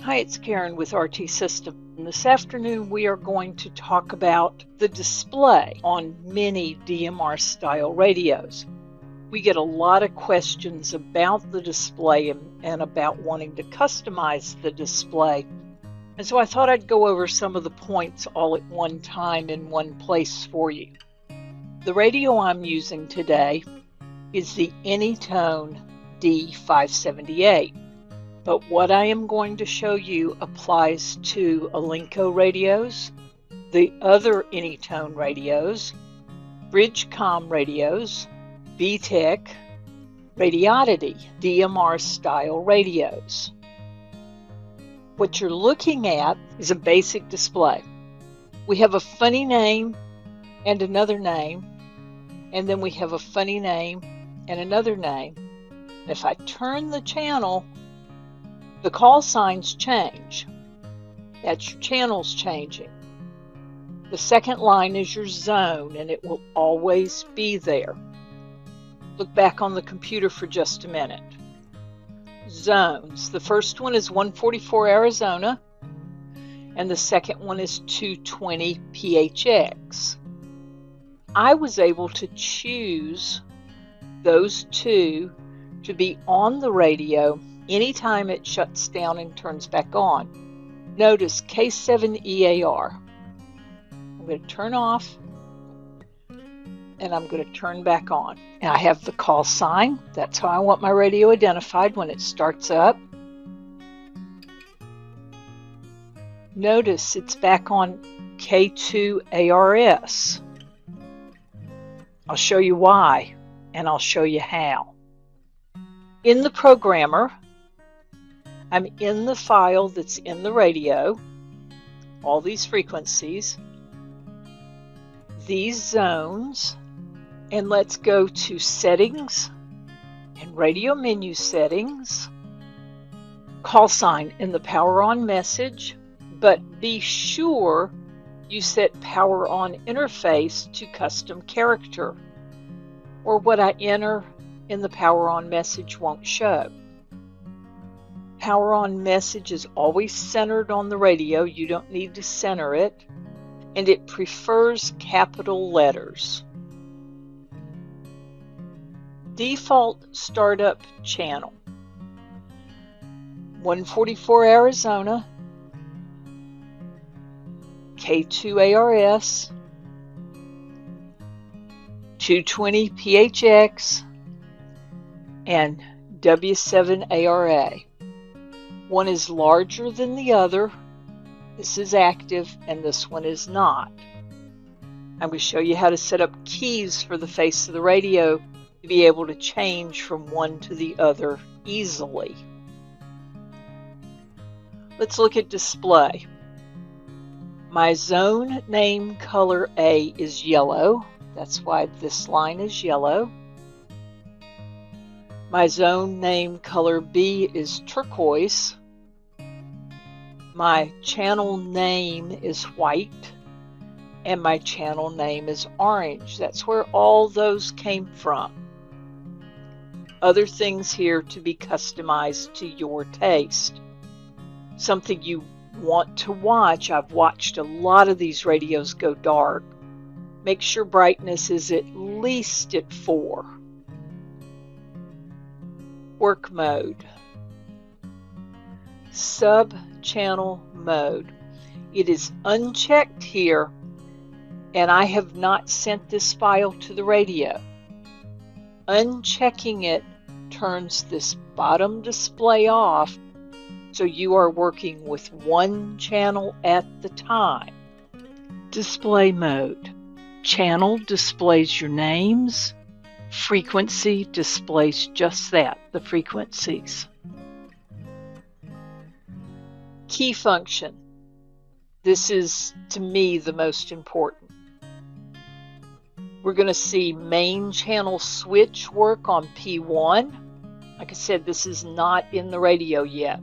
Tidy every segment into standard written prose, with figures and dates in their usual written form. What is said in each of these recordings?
Hi, it's Karen with RT System. This afternoon we are going to talk about the display on many DMR style radios. We get a lot of questions about the display and about wanting to customize the display. And so I thought I'd go over some of the points all at one time in one place for you. The radio I'm using today is the Anytone D578. But what I am going to show you applies to Alinco radios, the other Anytone radios, Bridgecom radios, VTech, Radioddity, DMR style radios. What you're looking at is a basic display. We have a funny name and another name, and then we have a funny name and another name. And if I turn the channel, the call signs change. That's your channels changing. The second line is your zone, and it will always be there. Look back on the computer for just a minute. Zones. The first one is 144 Arizona, and the second one is 220 PHX. I was able to choose those two to be on the radio anytime it shuts down and turns back on. Notice K7EAR. I'm going to turn off and I'm going to turn back on. And I have the call sign. That's how I want my radio identified when it starts up. Notice it's back on K2ARS. I'll show you why and I'll show you how. In the programmer, I'm in the file that's in the radio, all these frequencies, these zones, and let's go to settings and radio menu settings, call sign in the power on message, but be sure you set power on interface to custom character, or what I enter in the power on message won't show. Power on message is always centered on the radio. You don't need to center it. And it prefers capital letters. Default startup channel. 144 Arizona, K2ARS, 220 PHX, and W7ARA. One is larger than the other. This is active and this one is not. I'm going to show you how to set up keys for the face of the radio to be able to change from one to the other easily. Let's look at display. My zone name color A is yellow. That's why this line is yellow. My zone name color B is turquoise. My channel name is white, and my channel name is orange. That's where all those came from. Other things here to be customized to your taste. Something you want to watch. I've watched a lot of these radios go dark. Make sure brightness is at least at 4. Work mode. Sub-channel mode. It is unchecked here, and I have not sent this file to the radio. Unchecking it turns this bottom display off, so you are working with one channel at the time. Display mode. Channel displays your names. Frequency displays just that, the frequencies. Key function. This is, to me, the most important. We're going to see main channel switch work on P1. Like I said, this is not in the radio yet.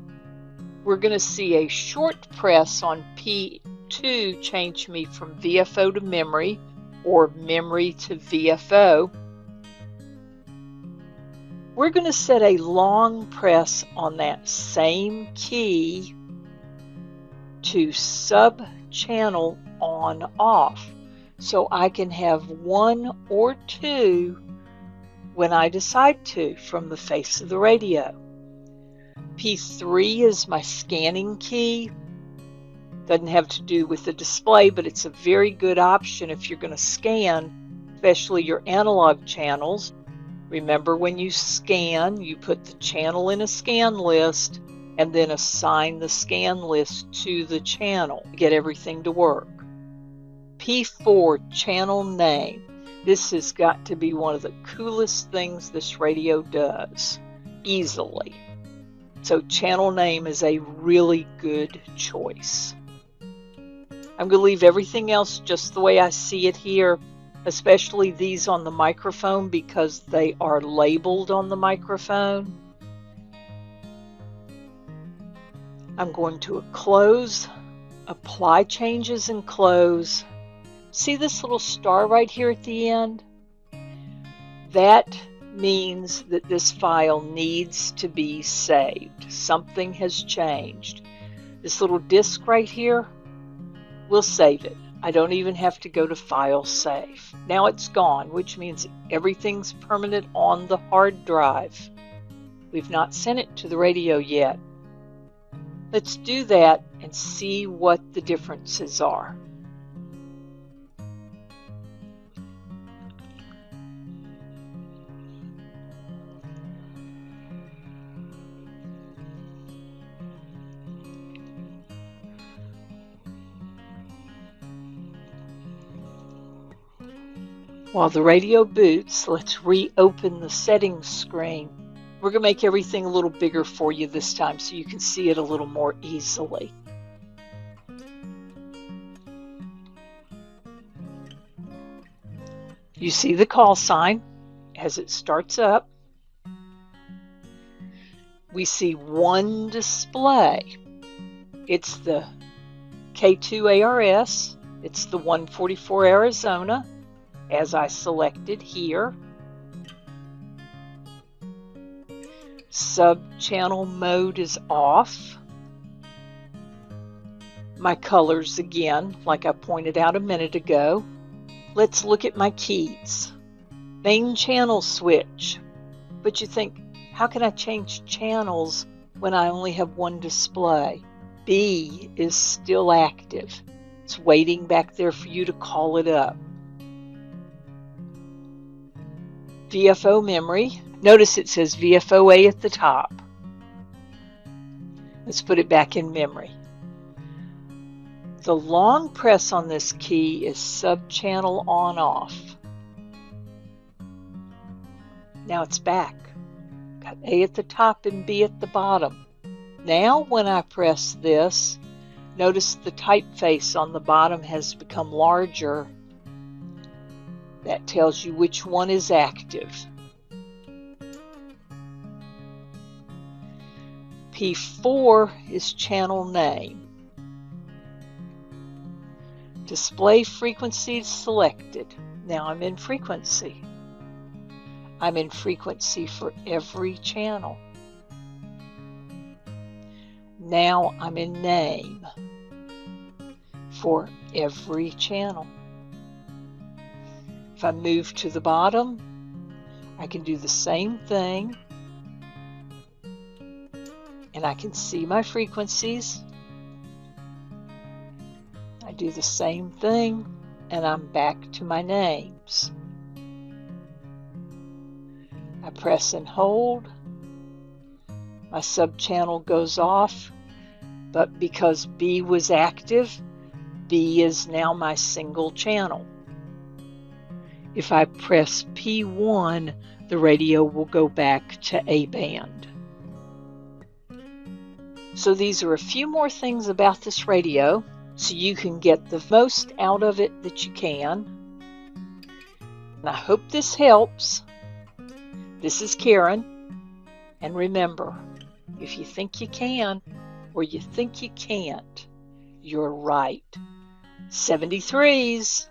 We're going to see a short press on P2 change me from VFO to memory or memory to VFO. We're going to set a long press on that same key to sub-channel on off, so I can have 1 or 2 when I decide to from the face of the radio. P3 is my scanning key. Doesn't have to do with the display, but it's a very good option if you're going to scan, especially your analog channels. Remember, when you scan, you put the channel in a scan list and then assign the scan list to the channel to get everything to work. P4, channel name. This has got to be one of the coolest things this radio does, easily. So channel name is a really good choice. I'm going to leave everything else just the way I see it here, especially these on the microphone because they are labeled on the microphone. I'm going to close, apply changes and close. See this little star right here at the end? That means that this file needs to be saved. Something has changed. This little disk right here, we'll save it. I don't even have to go to File, Save. Now it's gone, which means everything's permanent on the hard drive. We've not sent it to the radio yet. Let's do that and see what the differences are. While the radio boots, let's reopen the settings screen. We're going to make everything a little bigger for you this time so you can see it a little more easily. You see the call sign as it starts up. We see one display. It's the K2 ARS. It's the 144 Arizona, as I selected here. Sub-channel mode is off. My colors again, like I pointed out a minute ago. Let's look at my keys. Main channel switch. But you think, how can I change channels when I only have one display? B is still active. It's waiting back there for you to call it up. VFO memory. Notice it says VFOA at the top. Let's put it back in memory. The long press on this key is sub-channel on-off. Now it's back. Got A at the top and B at the bottom. Now when I press this, notice the typeface on the bottom has become larger. That tells you which one is active. P4 is channel name. Display frequency selected. Now I'm in frequency. I'm in frequency for every channel. Now I'm in name for every channel. If I move to the bottom, I can do the same thing, and I can see my frequencies. I do the same thing, and I'm back to my names. I press and hold. My sub-channel goes off, but because B was active, B is now my single channel. If I press P1, the radio will go back to A band. So these are a few more things about this radio so you can get the most out of it that you can. And I hope this helps. This is Karen. And remember, if you think you can or you think you can't, you're right. 73s.